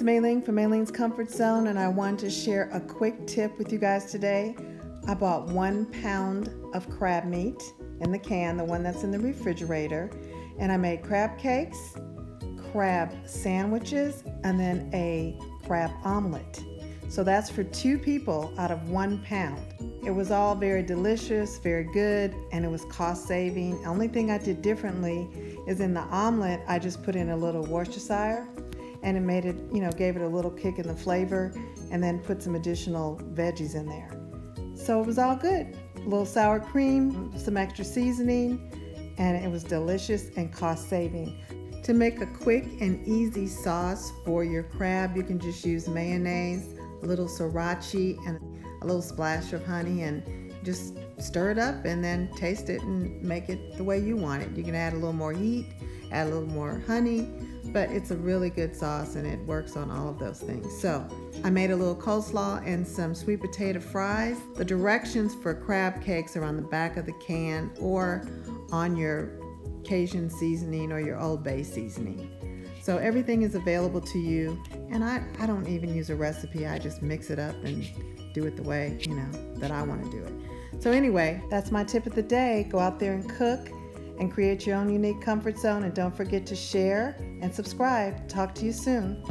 it's Mi-Ling from Mi-Ling's Comfort Zone, and I wanted to share a quick tip with you guys today. I bought 1 pound of crab meat in the can, the one that's in the refrigerator, and I made crab cakes, crab sandwiches, and then a crab omelet. So that's for 2 people out of 1 pound. It was all very delicious, very good, and it was cost saving. Only thing I did differently is in the omelet, I just put in a little Worcestershire, and it made it, gave it a little kick in the flavor, and then put some additional veggies in there. So it was all good. A little sour cream, some extra seasoning, and it was delicious and cost saving. To make a quick and easy sauce for your crab, you can just use mayonnaise, a little sriracha, and a little splash of honey, and just stir it up and then taste it and make it the way you want it. You can add a little more heat, add a little more honey, but it's a really good sauce and it works on all of those things. So I made a little coleslaw and some sweet potato fries. The directions for crab cakes are on the back of the can or on your Cajun seasoning or your Old Bay seasoning. So everything is available to you, and I don't even use a recipe. I just mix it up and do it the way, that I want to do it. So anyway, that's my tip of the day. Go out there and cook and create your own unique comfort zone, and don't forget to share and subscribe. Talk to you soon.